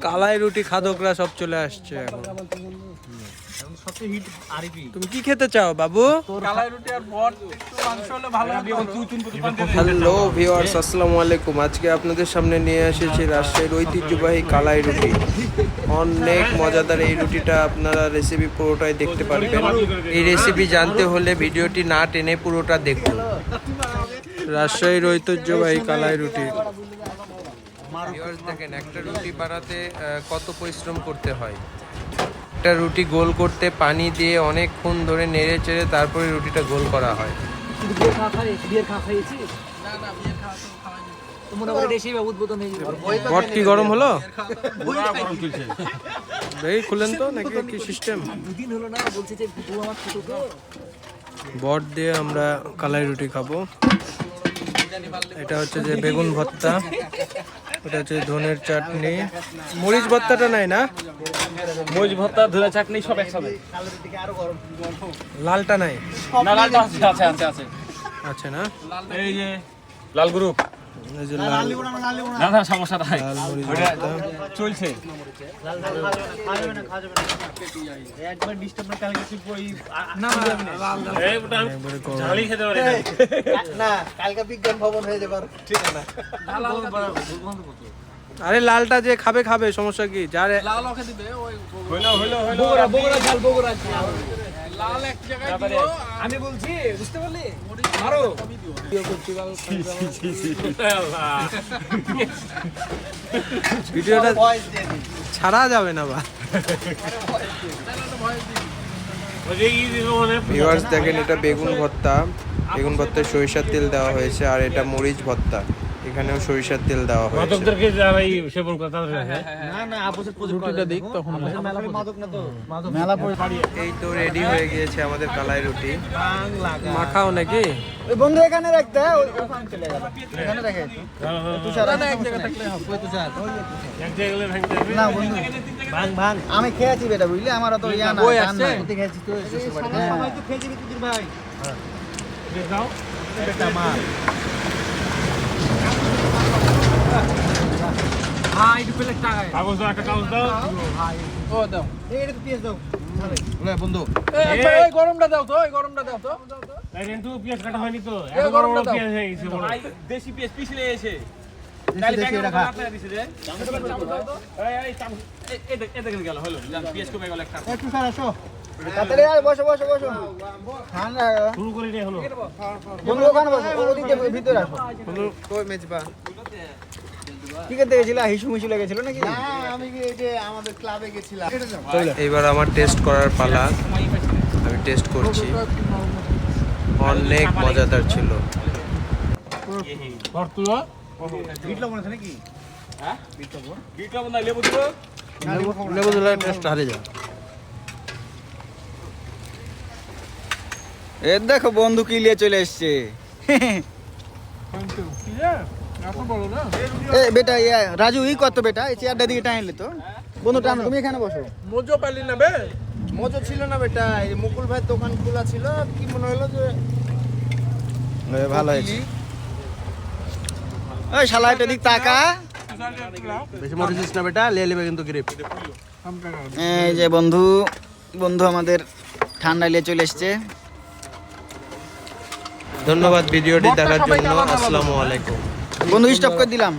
কালাই রুটি খাদকরা সব চলে আসছে এখন। তুমি কি খেতে চাও বাবু? হ্যালো ভিউয়ার্স, আসসালামু আলাইকুম। আজকে আপনাদের সামনে নিয়ে এসেছি রাজশাহীর ঐতিহ্যবাহী কালাই রুটি। অনেক মজাদার এই রুটিটা, আপনারা রেসিপি পুরোটাই দেখতে পারবেন। এই রেসিপি জানতে হলে ভিডিওটি না টেনে পুরোটা দেখুন। রাজশাহীর ঐতিহ্যবাহী কালাই রুটি। ভিউয়ার্স দেখেন, একটা রুটি বানাতে কত পরিশ্রম করতে হয়। একটা রুটি গোল করতে পানি দিয়ে অনেকক্ষণ ধরে নেড়ে চেড়ে তারপরে রুটিটা গোল করা হয়। বট কি গরম হলো? এই খুলেন তো নাকি কি সিস্টেম? বট দিয়ে আমরা কালাই রুটি খাবো। এটা হচ্ছে যে বেগুন ভর্তা, এটা হচ্ছে ধনের চাটনি, মরিচ ভর্তাটা নাই না? মরিচ ভর্তা, ধনে চাটনি সব একসাথে। লালটা নাই না, লালটা আছে আছে আছে আছে না? এই যে লাল গ্রুপ, এই যে লাল না না সমস্যা নাই, লাল মরিচ ওটা ভর্তা। চলছে। এই ওটা আমি একবারে গরম। ঝালি খেতে পারি না। আরে লালটা যে খাবে খাবে, সমস্যা কি? যার আমি বলছি বুঝতে পারলি? মারো ভিডিওটা ছাড়া যাবে না বা। ভিউয়ার্স দেখেন, এটা বেগুন ভর্তা, বেগুন ভর্তায় সরিষার তেল দেওয়া হয়েছে। আর এটা মরিচ ভর্তা, এখানেও সরিষার তেল দেওয়া হয়েছে। মাদকদেরকে যারা এই সেবন করে তাদের এই তো রেডি হয়ে গিয়েছে আমাদের কালাই রুটি। মাখাও নাকি? বন্ধু এখানে রাখতে চলে গেল, এখানে রেখে তুষার না এক জায়গা থাকলে হবে। কই তুষার এক জায়গায় ভাঙতে হবে না বন্ধু, ভাঙ ভাঙ আমি খেয়েছি বেটা, বুঝলি? আমার তো ইয়া না জান না, তুই খেয়েছিস তো সবাই তো খেয়েছি তুই ভাই। দাও এটা মার ভাই একটু প্লেট টাকায় কাগজ দাও, একটা কাগজ দাও। ও দাও, এই তো পিস দাও লে বন্ধু। এই গরমটা দাও তো, এই গরমটা দাও তো। তাই কিন্তু পেঁয়াজ কাটা হয়নি তো, এত বড় বড় পেঁয়াজ হয়ে গেছে বড়। দেশি পেঁয়াজ পিছলে এসে তাহলে দেশি ব্যাগে রাখা রাখা দিছে রে। এই চামচ এই দেখেন গেল হলো, পেঁয়াজ কমে গেল একটা। একটু স্যার আসো তাড়াতাড়ি, আর বসো বসো বসো, ঠান্ডা শুরু করে দিয়ে হলো। বন্ধু ওখানে বসো, ওদিকে ভিতরে আসো। কই মেজবা? কি করতে গেছিলা? হিসু মিশু লেগেছিল নাকি? না আমি এই যে আমাদের ক্লাবে গেছিলাম। এইবার আমার টেস্ট করার পালা, আমি টেস্ট করছি। অনেক মজাদার ছিল। ভর্তুলো বিট লবণ আছে নাকি? হ্যাঁ বিট লবণ না, লেবু দিব। লেবু দিলে টেস্ট হারিয়ে যায়। এ দেখো বন্ধু কি নিয়ে চলে এসেছে। এ বেটা ইয়া রাজু, ই কত বেটা, এই চেয়ারটা দিকে টাইনলে তো বন্ধু, টানো তুমি এখানে বসো। মজো পালি না বে? মজা ছিল না বেটা, এই মুকুল ভাই দোকান খোলা ছিল, কি মনে হলো যে ভালো হয়েছে। ওই শালা এটা দিক তাকা। বেশি মরিস না বেটা, লে লেবে কিন্তু গ্রিপ। এই যে বন্ধু, বন্ধু আমাদের ঠান্ডা নিয়ে চলে এসেছে। ধন্যবাদ ভিডিওটি দেখার জন্য। আসসালামু আলাইকুম। বন্ধু স্টপ করে দিলাম।